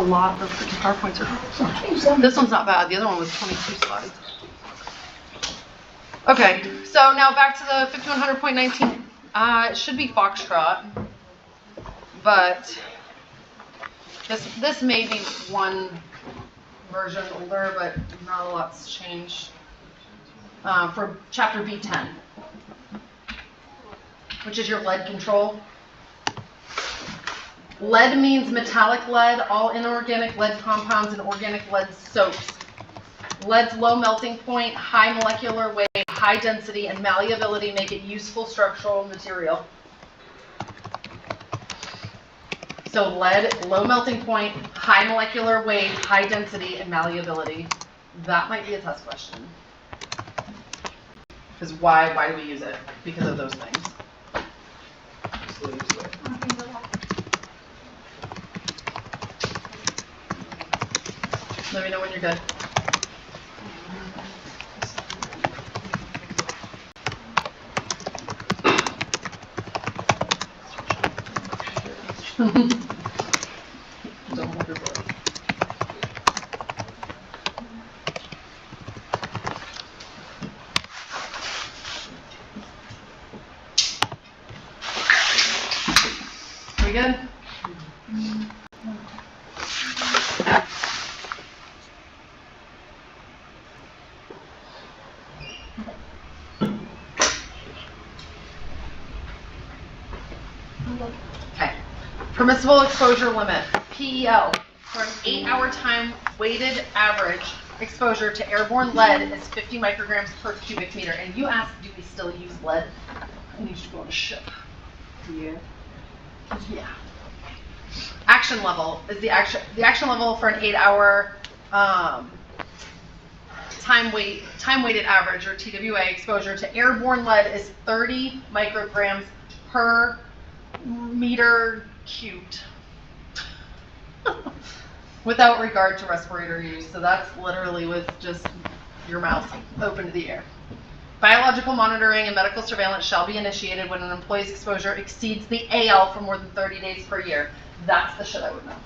lot. The freaking PowerPoints are. This one's not bad. The other one was 22 slides. Okay, so now back to the 5100.19. It should be Foxtrot, but this may be one version older, but not a lot's changed. For chapter B10, which is your lead control. Lead means metallic lead, all inorganic lead compounds, and organic lead soaps. Lead's low melting point, high molecular weight, high density, and malleability make it useful structural material. So lead, low melting point, high molecular weight, high density, and malleability. That might be a test question. Because why do we use it? Because of those things. Let me know when you're good. Don't hold your breath. We good? Okay. Permissible exposure limit, PEL, for an 8-hour time weighted average exposure to airborne lead is 50 micrograms per cubic meter. And you asked, do we still use lead? And you should go on a ship. Yeah. Yeah. Action level is the action level for an 8-hour time weighted average, or TWA, exposure to airborne lead is 30 micrograms per meter cubed. Without regard to respirator use. So that's literally with just your mouth open to the air. Biological monitoring and medical surveillance shall be initiated when an employee's exposure exceeds the AL for more than 30 days per year. That's the shit I would know.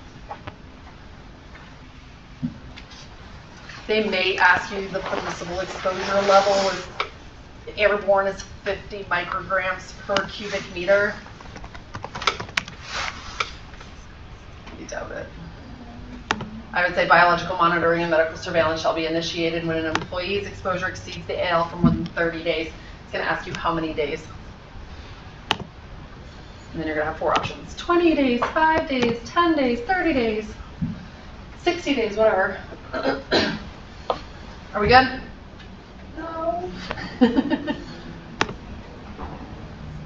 They may ask you the permissible exposure level is airborne is 50 micrograms per cubic meter. I doubt it. I would say biological monitoring and medical surveillance shall be initiated when an employee's exposure exceeds the AL for more than 30 days. It's going to ask you how many days. And then you're going to have 4 options. 20 days, 5 days, 10 days, 30 days, 60 days, whatever. Are we good? No.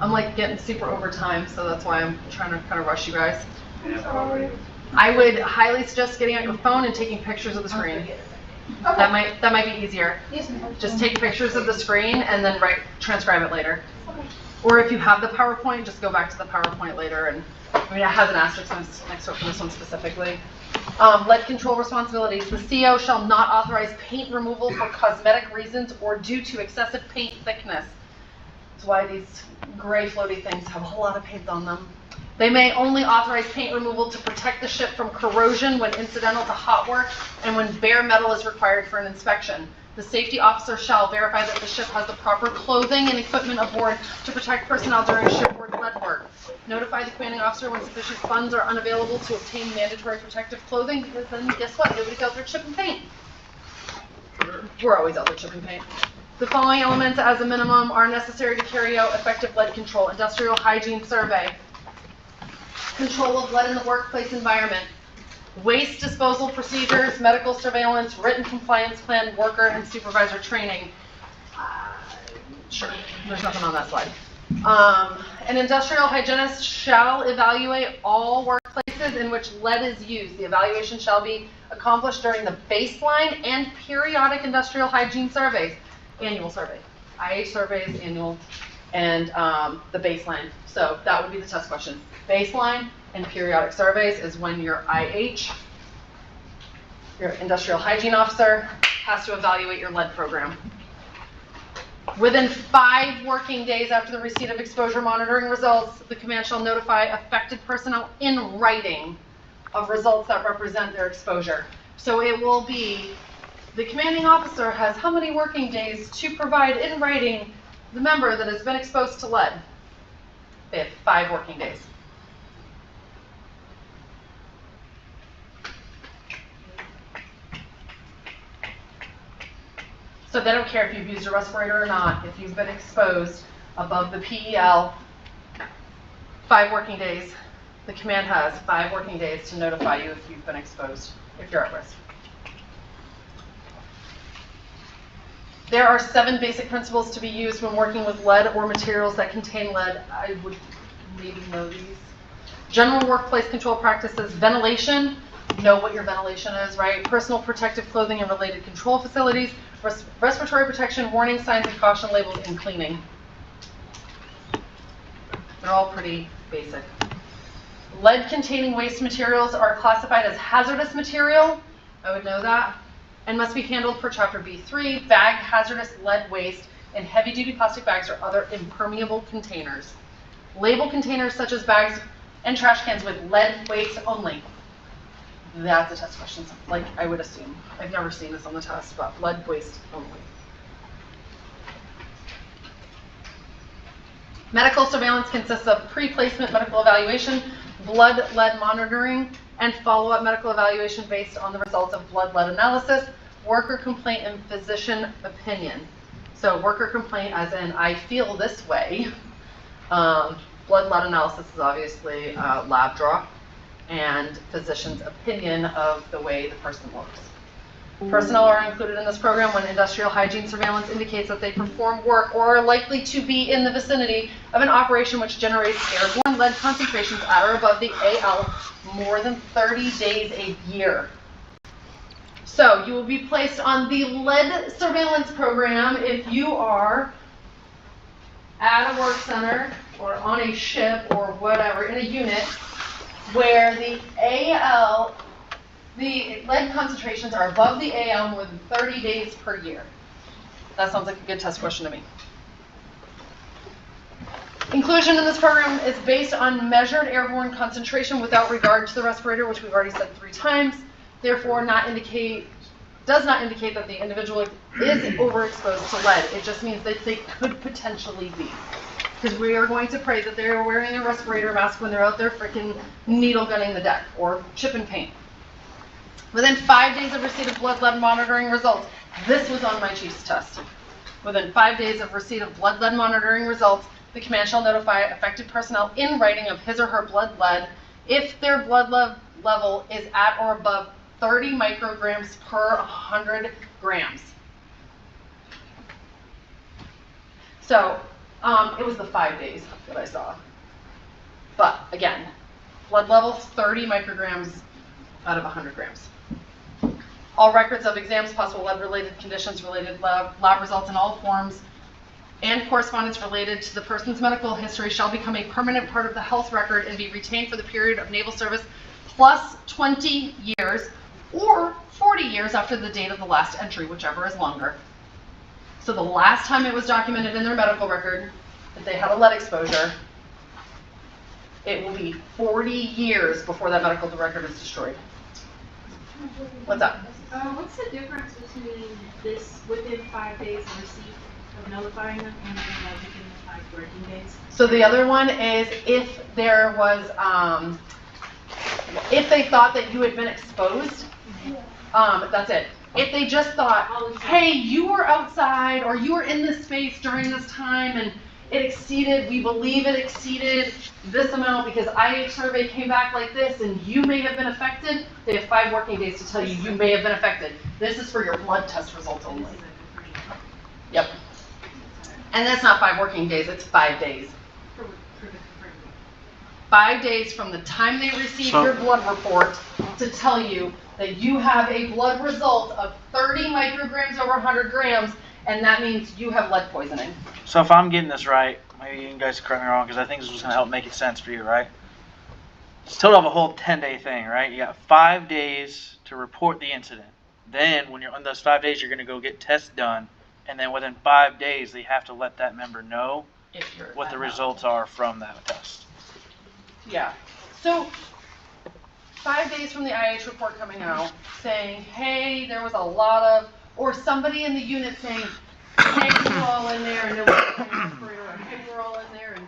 I'm like getting super over time, so that's why I'm trying to kind of rush you guys. Yeah. I would highly suggest getting out your phone and taking pictures of the screen. Okay. That might be easier. Just take pictures of the screen and then transcribe it later. Okay. Or if you have the PowerPoint, just go back to the PowerPoint later. And I mean, it has an asterisk next to it for this one specifically. Lead control responsibilities. The CO shall not authorize paint removal for cosmetic reasons or due to excessive paint thickness. That's why these gray floaty things have a lot of paint on them. They may only authorize paint removal to protect the ship from corrosion when incidental to hot work and when bare metal is required for an inspection. The safety officer shall verify that the ship has the proper clothing and equipment aboard to protect personnel during shipboard lead work. Notify the commanding officer when sufficient funds are unavailable to obtain mandatory protective clothing, because then guess what? Nobody's out there chipping paint. We're always out there chipping paint. The following elements as a minimum are necessary to carry out effective lead control. Industrial hygiene survey. Control of lead in the workplace environment. Waste disposal procedures, medical surveillance, written compliance plan, worker and supervisor training. Sure, there's nothing on that slide. An industrial hygienist shall evaluate all workplaces in which lead is used. The evaluation shall be accomplished during the baseline and periodic industrial hygiene surveys. Annual survey. IH surveys, annual, and the baseline. So that would be the test question. Baseline and periodic surveys is when your IH, your industrial hygiene officer, has to evaluate your lead program. Within 5 working days after the receipt of exposure monitoring results, the command shall notify affected personnel in writing of results that represent their exposure. So it will be the commanding officer has how many working days to provide in writing the member that has been exposed to lead? They have 5 working days. So they don't care if you've used a respirator or not. If you've been exposed above the PEL, 5 working days. The command has 5 working days to notify you if you've been exposed, if you're at risk. There are 7 basic principles to be used when working with lead or materials that contain lead. I would maybe know these. General workplace control practices, ventilation. Know what your ventilation is, right? Personal protective clothing and related control facilities, respiratory protection, warning signs and caution labels, and cleaning. They're all pretty basic. Lead-containing waste materials are classified as hazardous material. I would know that. And must be handled per Chapter B3. Bagged hazardous lead waste in heavy-duty plastic bags or other impermeable containers. Label containers such as bags and trash cans with lead weights only. That's a test question, like I would assume. I've never seen this on the test, but lead waste only. Medical surveillance consists of pre-placement medical evaluation, blood lead monitoring, and follow-up medical evaluation based on the results of blood lead analysis, worker complaint, and physician opinion. So worker complaint as in, I feel this way. Blood lead analysis is obviously a lab draw, and physician's opinion of the way the person looks. Personnel are included in this program when industrial hygiene surveillance indicates that they perform work or are likely to be in the vicinity of an operation which generates airborne lead concentrations at or above the AL more than 30 days a year. So you will be placed on the lead surveillance program if you are at a work center or on a ship or whatever in a unit where the lead concentrations are above the AL more than 30 days per year. That sounds like a good test question to me. Inclusion in this program is based on measured airborne concentration without regard to the respirator, which we've already said 3 times. Therefore, does not indicate that the individual is overexposed to lead. It just means that they could potentially be. Because we are going to pray that they are wearing a respirator mask when they're out there freaking needle gunning the deck or chipping paint. Within 5 days of receipt of blood lead monitoring results, this was on my chief's test. Within 5 days of receipt of blood lead monitoring results, the command shall notify affected personnel in writing of his or her blood lead if their blood level is at or above 30 micrograms per 100 grams. So, it was the 5 days that I saw. But again, blood level 30 micrograms out of 100 grams. All records of exams, possible lead-related conditions, related lab results in all forms, and correspondence related to the person's medical history shall become a permanent part of the health record and be retained for the period of naval service plus 20 years or 40 years after the date of the last entry, whichever is longer. So the last time it was documented in their medical record that they had a lead exposure, it will be 40 years before that medical record is destroyed. What's up? What's the difference between this within 5 days of receipt of notifying them and then within the 5 working days? So the other one is if there was, if they thought that you had been exposed, that's it. If they just thought, hey, you were outside or you were in this space during this time and it exceeded, we believe it exceeded this amount because IH survey came back like this and you may have been affected, they have 5 working days to tell you you may have been affected. This is for your blood test results only. Yep. And that's not 5 working days, it's 5 days. 5 days from the time they receive your blood report to tell you that you have a blood result of 30 micrograms over 100 grams, and that means you have lead poisoning. So if I'm getting this right, maybe you guys correct me wrong, because I think this was going to help make it sense for you, right? It's total of a whole 10-day thing, right? You got 5 days to report the incident. Then, when you're on those 5 days, you're going to go get tests done, and then within 5 days, they have to let that member know what the results are from that test. Yeah. So 5 days from the IH report coming out saying, hey, there was a lot of, or somebody in the unit saying, hey, we're all in there, and there was a respirator, or hey, we're all in there, and,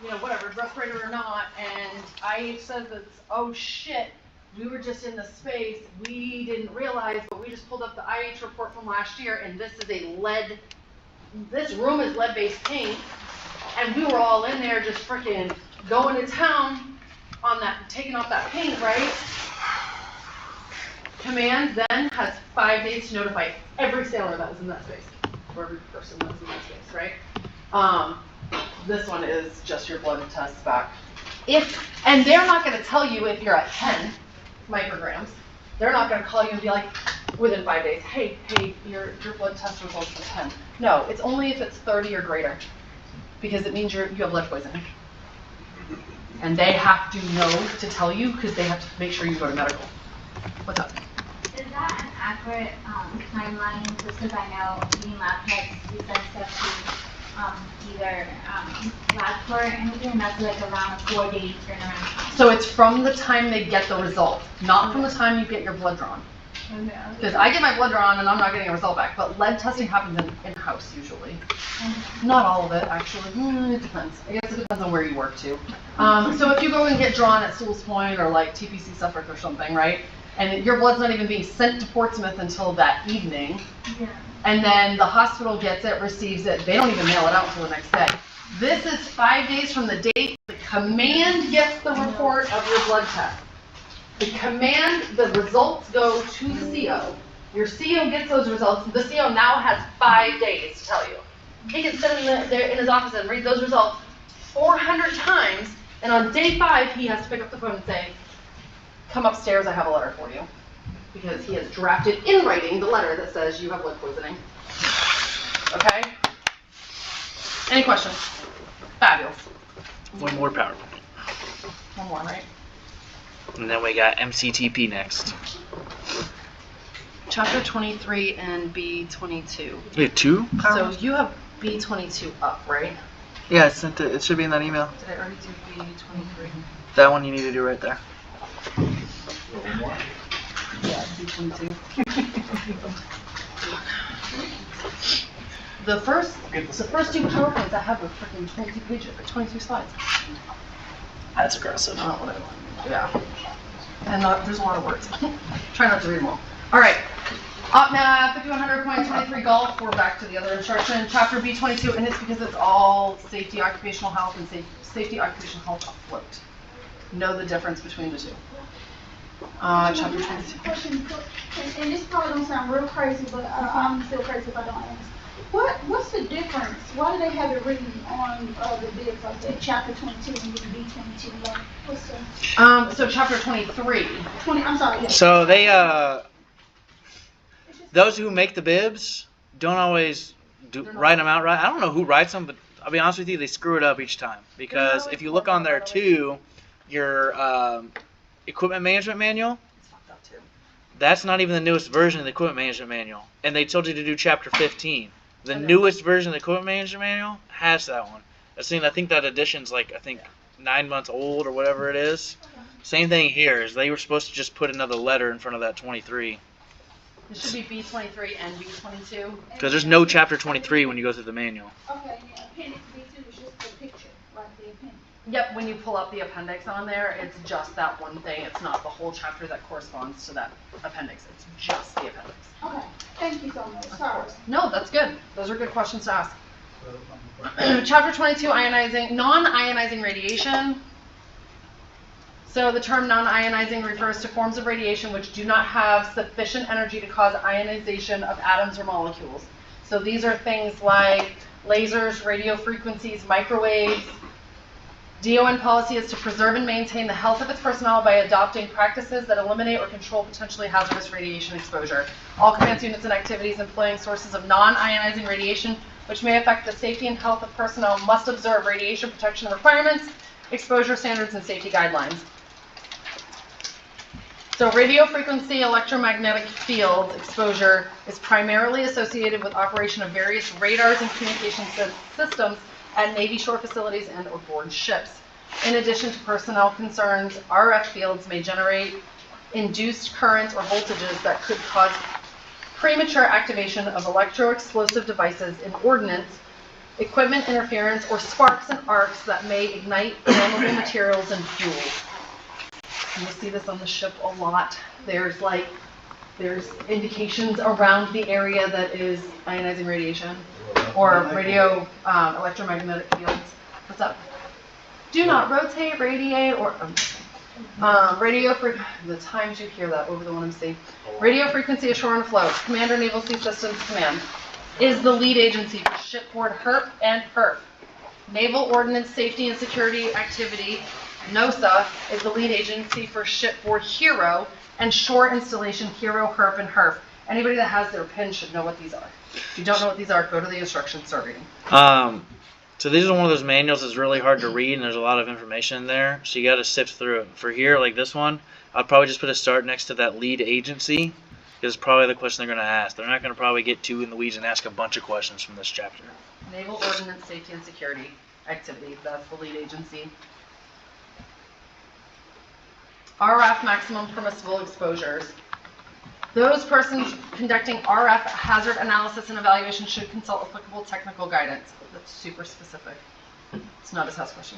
you know, whatever, respirator or not, and IH says that, oh shit, we were just in the space, we didn't realize, but we just pulled up the IH report from last year, and this is a lead, this room is lead-based paint, and we were all in there just freaking going to town on that, taking off that paint, right? Command then has 5 days to notify every sailor that was in that space, or every person that was in that space, right? This one is just your blood test back. And they're not going to tell you if you're at 10 micrograms. They're not going to call you and be like, within 5 days, hey, your blood test results are 10. No, it's only if it's 30 or greater, because it means you have lead poisoning. And they have to know to tell you because they have to make sure you go to medical. What's up? Is that an accurate timeline? Just because I know being lab techs, we send stuff to either lab or anything, and that's like around a 4-day turnaround time. So it's from the time they get the result, not from the time you get your blood drawn. Because I get my blood drawn and I'm not getting a result back, but lead testing happens in-house usually. Not all of it, actually. It depends. I guess it depends on where you work too. So if you go and get drawn at Sewell's Point or like TPC Suffolk or something, right? And your blood's not even being sent to Portsmouth until that evening. Yeah. And then the hospital gets it, receives it. They don't even mail it out until the next day. This is 5 days from the date the command gets the report of your blood test. The command, the results go to the CO. Your CO gets those results. The CO now has 5 days to tell you. He can sit in his office and read those results 400 times, and on day 5, he has to pick up the phone and say, come upstairs, I have a letter for you. Because he has drafted in writing the letter that says you have lead poisoning. Okay? Any questions? Fabulous. One more PowerPoint. One more, right? And then we got MCTP next. Chapter 23 and B22. You have 2? So you have B22 up, right? Yeah, I sent it. It should be in that email. Did I already do B23? That one you need to do right there. Yeah, B22. The first 2 PowerPoints I have were freaking 22 pages, 22 slides. That's aggressive. Not what I want. Yeah. And there's a lot of words. Try not to read them all. All right. OPNAV 5100.23 golf. We're back to the other instruction. Chapter B22, and it's because it's all safety, occupational health, and safety, occupational health afloat. Know the difference between the two. Chapter 22. Question, and this probably don't sound real crazy, but I'm still crazy if I don't ask. What's the difference? Why do they have it written on the bibs like that? Chapter 22 and B22. Like, what's the? So chapter 23. 20. I'm sorry. Yeah. So they those who make the bibs don't always write them out right. I don't know who writes them, but I'll be honest with you, they screw it up each time. Because if you look on there too, your equipment management manual, that's not even the newest version of the equipment management manual. And they told you to do chapter 15. The newest version of the equipment management manual has that one. I think that edition's 9 months old or whatever it is. Same thing here, is they were supposed to just put another letter in front of that 23. It should be B23 and B22. Because there's no chapter 23 when you go through the manual. Okay, yeah, appendix B2 is just the picture, right? The appendix. Yep, when you pull up the appendix on there, it's just that one thing. It's not the whole chapter that corresponds to that appendix. It's just the appendix. Okay, thank you so much. Sorry. No, that's good. Those are good questions to ask. Chapter 22, non-ionizing radiation. So the term non-ionizing refers to forms of radiation which do not have sufficient energy to cause ionization of atoms or molecules. So these are things like lasers, radio frequencies, microwaves. DON policy is to preserve and maintain the health of its personnel by adopting practices that eliminate or control potentially hazardous radiation exposure. All commands, units, and activities employing sources of non-ionizing radiation which may affect the safety and health of personnel must observe radiation protection requirements, exposure standards, and safety guidelines. So radio frequency electromagnetic field exposure is primarily associated with operation of various radars and communication systems at Navy shore facilities and or board ships. In addition to personnel concerns, RF fields may generate induced currents or voltages that could cause premature activation of electroexplosive devices in ordnance, equipment interference, or sparks and arcs that may ignite flammable materials and fuels. You see this on the ship a lot. There's indications around the area that is ionizing radiation or radio electromagnetic fields. What's up? Do not rotate, radiate, or the times you hear that over the one I'm saying. Radio frequency ashore and afloat. Commander Naval Sea Systems Command is the lead agency for shipboard HERP and HERF. Naval Ordnance Safety and Security Activity, NOSA, is the lead agency for shipboard HERO and shore installation HERO, HERP, and HERF. Anybody that has their PIN should know what these are. If you don't know what these are, go to the instructions, start reading. So these are one of those manuals that's really hard to read, and there's a lot of information in there, so you got to sift through it. For here, like this one, I'd probably just put a start next to that lead agency, because it's probably the question they're going to ask. They're not going to probably get too in the weeds and ask a bunch of questions from this chapter. Naval Ordnance Safety and Security Activity, that's the lead agency. RF maximum permissible exposures. Those persons conducting RF hazard analysis and evaluation should consult applicable technical guidance. That's super specific. It's not a test question.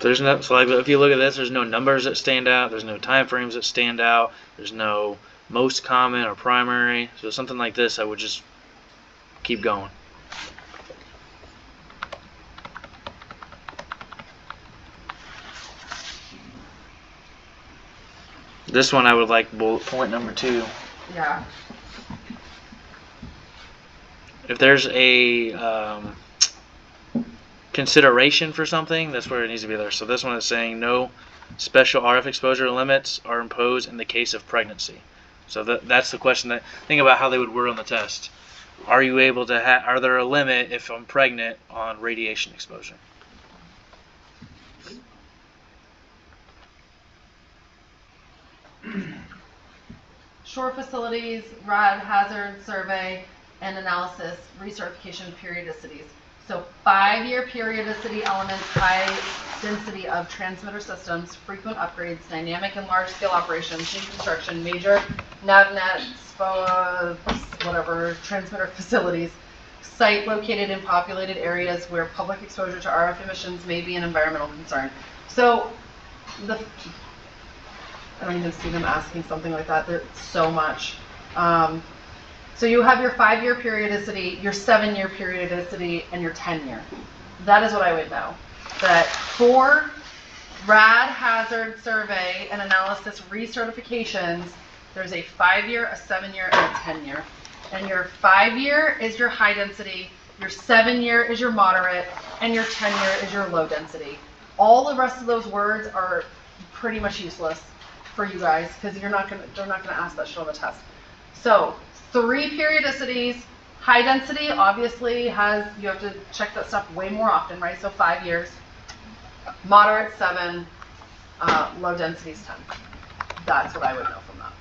There's no, so like if you look at this, there's no numbers that stand out. There's no time frames that stand out. There's no most common or primary. So something like this, I would just keep going. This one I would like bullet point number 2. Yeah. If there's a consideration for something, that's where it needs to be there. So this one is saying no special RF exposure limits are imposed in the case of pregnancy. So that's the question. That think about how they would word on the test. Are you able to are there a limit if I'm pregnant on radiation exposure? Shore facilities, rad hazard survey and analysis, recertification periodicities. So 5-year periodicity elements, high density of transmitter systems, frequent upgrades, dynamic and large scale operations, new construction, major NavNet, SPOA, whatever, transmitter facilities, site located in populated areas where public exposure to RF emissions may be an environmental concern. So I don't even see them asking something like that. There's so much. So you have your 5-year periodicity, your 7-year periodicity, and your 10-year. That is what I would know. That for rad hazard survey and analysis recertifications, there's a 5-year, a 7-year, and a 10-year. And your 5-year is your high density, your 7-year is your moderate, and your 10-year is your low density. All the rest of those words are pretty much useless for you guys because they're not gonna ask that shit on the test. So 3 periodicities. High density obviously you have to check that stuff way more often, right? So 5 years. Moderate 7. Low density is 10. That's what I would know from that.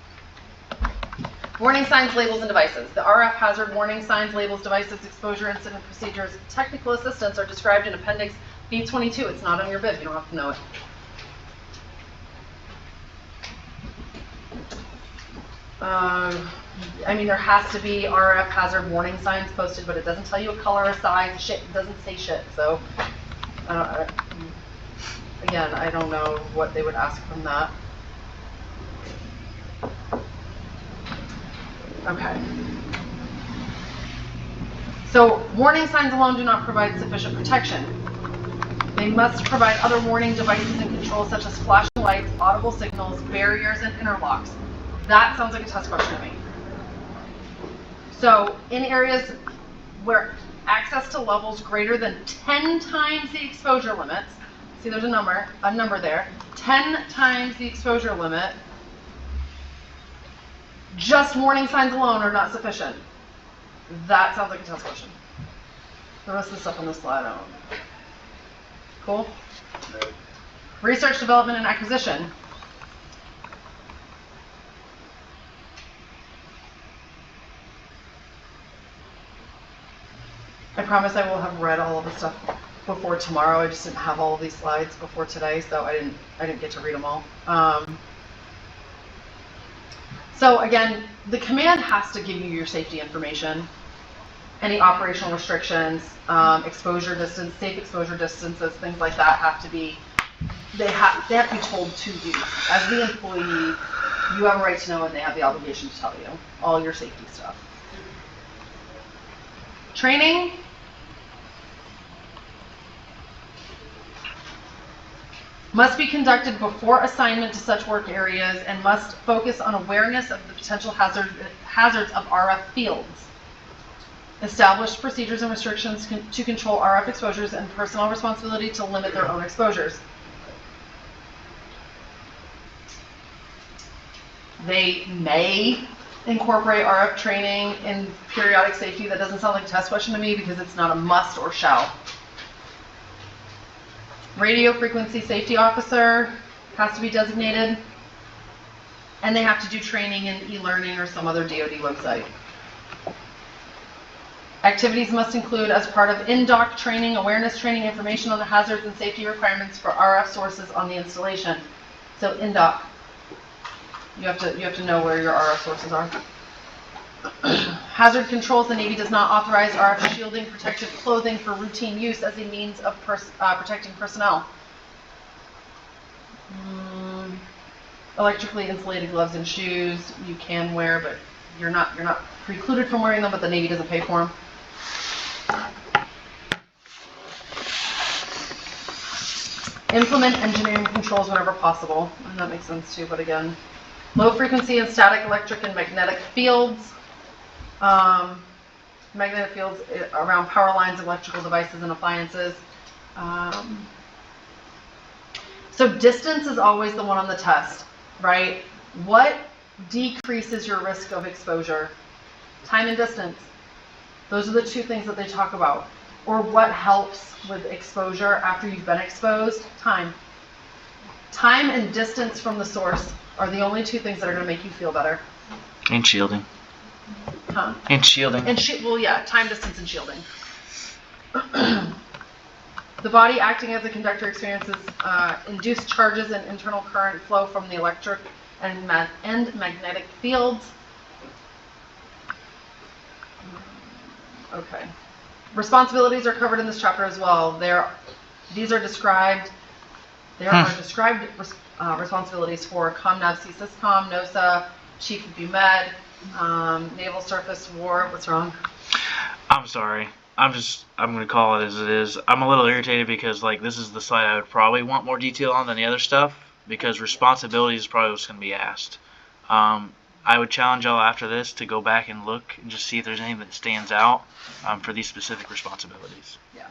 Warning signs, labels, and devices. The RF hazard warning signs, labels, devices, exposure, incident procedures, technical assistance are described in Appendix B22. It's not on your bib. You don't have to know it. I mean, there has to be RF hazard warning signs posted, but it doesn't tell you a color or size. Shit, it doesn't say shit. So, again, I don't know what they would ask from that. Okay. So, warning signs alone do not provide sufficient protection. They must provide other warning devices and controls such as flashing lights, audible signals, barriers, and interlocks. That sounds like a test question to me. So in areas where access to levels greater than 10 times the exposure limits, see there's a number there, 10 times the exposure limit, just warning signs alone are not sufficient. That sounds like a test question. The rest of the stuff on this slide, I don't know. Cool? Research, development, and acquisition. I promise I will have read all of the stuff before tomorrow. I just didn't have all of these slides before today, so I didn't get to read them all. So again, the command has to give you your safety information, any operational restrictions, exposure distance, safe exposure distances, things like that have to be, they have to be told to you. As the employee, you have a right to know, and they have the obligation to tell you all your safety stuff. Training. Must be conducted before assignment to such work areas and must focus on awareness of the potential hazards of RF fields. Establish procedures and restrictions to control RF exposures and personnel responsibility to limit their own exposures. They may incorporate RF training in periodic safety. That doesn't sound like a test question to me because it's not a must or shall. Radio frequency safety officer has to be designated, and they have to do training in e-learning or some other DoD website. Activities must include, as part of in-dock training, awareness training, information on the hazards and safety requirements for RF sources on the installation. So in-dock, you have to know where your RF sources are. Hazard controls. The Navy does not authorize RF shielding protective clothing for routine use as a means of protecting personnel. Electrically insulated gloves and shoes you can wear, but you're not precluded from wearing them, but the Navy doesn't pay for them. Implement engineering controls whenever possible, and that makes sense too, but again, low frequency and static electric and magnetic fields. Magnetic fields around power lines, electrical devices, and appliances. So distance is always the one on the test, right? What decreases your risk of exposure? Time and distance. Those are the two things that they talk about. Or what helps with exposure after you've been exposed? Time. Time and distance from the source are the only two things that are going to make you feel better. And shielding. Huh? And shielding. And well, yeah, time, distance, and shielding. The body acting as a conductor experiences induced charges and internal current flow from the electric and magnetic fields. Okay. Responsibilities are covered in this chapter as well. These are described. There are described responsibilities for ComNav C-SysCom, NOSA, Chief of BUMED, Naval Surface War. What's wrong? I'm sorry. I'm going to call it as it is. I'm a little irritated because, like, this is the slide I would probably want more detail on than the other stuff, because responsibility is probably what's going to be asked. I would challenge y'all after this to go back and look and just see if there's anything that stands out for these specific responsibilities. Yeah.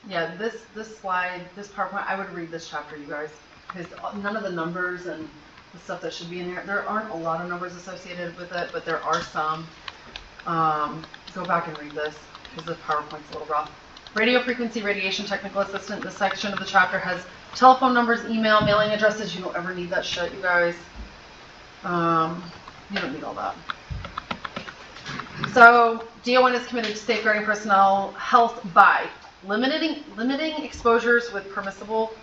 Yeah, this slide, this PowerPoint, I would read this chapter, you guys, because none of the numbers and the stuff that should be in there aren't a lot of numbers associated with it, but there are some. Go back and read this because the PowerPoint's a little rough. Radio frequency radiation technical assistant. This section of the chapter has telephone numbers, email, mailing addresses. You don't ever need that shit, you guys. You don't need all that. So DON is committed to safeguarding personnel health by limiting exposures with permissible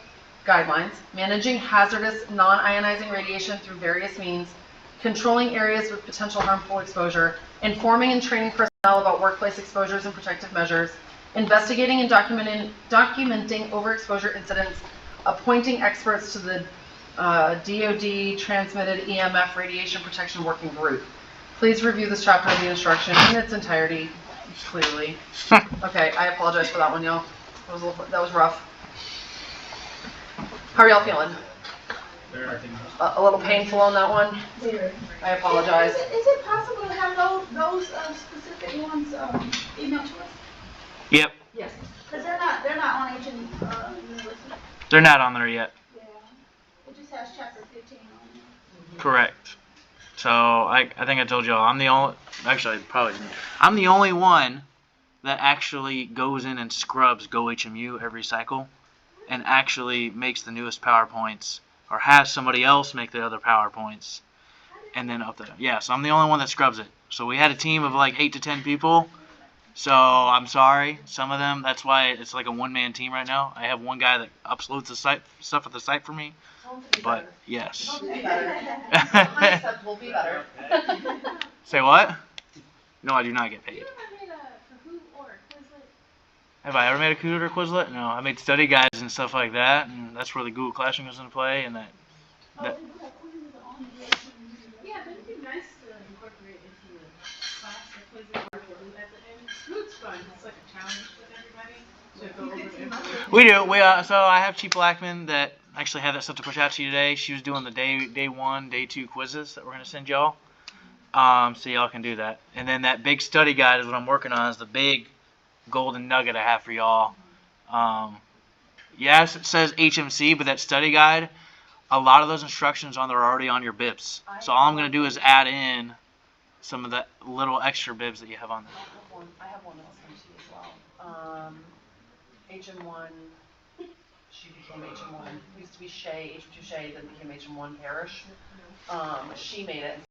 guidelines, managing hazardous non-ionizing radiation through various means, controlling areas with potential harmful exposure, informing and training personnel about workplace exposures and protective measures, investigating and documenting overexposure incidents, appointing experts to the DoD Transmitted EMF Radiation Protection Working Group. Please review this chapter of the instruction in its entirety, clearly. Okay, I apologize for that one, y'all. That was rough. How are y'all feeling? A little painful on that one? I apologize. Is it possible to have those specific ones emailed to us? Yep. Yes. Because they're not on HN University. They're not on there yet. Yeah. It just has chapter 15 on it. Correct. So I think I told y'all I'm the only one that actually goes in and scrubs GoHMU every cycle and actually makes the newest PowerPoints or has somebody else make the other PowerPoints and then update them. Yeah, so I'm the only one that scrubs it. So we had a team of like 8 to 10 people So I'm sorry. Some of them, that's why it's like a one-man team right now. I have one guy that uploads the site stuff at the site for me. But yes. We'll be better. We'll be better. Say what? No, I do not get paid. You ever made a Kahoot or a Quizlet? Have I ever made a Kahoot or Quizlet? No, I made study guides and stuff like that, and that's where the Google Classroom comes into play. And that Yeah, but it'd be nice to incorporate into the class the Quizlet or Kahoot at the end. Kahoot's fun. It's like a challenge with everybody. So go over the information. we do. So I have Chief Blackman that actually had that stuff to push out to you today. She was doing the day 1, day 2 quizzes that we're gonna send y'all. So y'all can do that. And then that big study guide is what I'm working on. Is the big golden nugget I have for y'all. Yes, it says HMC, but that study guide, a lot of those instructions on there are already on your bibs. So all I'm gonna do is add in some of the little extra bibs that you have on there. I have one that'll send to you as well. HM1, she became HM1. Used to be Shay, H2 Shay, then became HM1 Parish. She made it.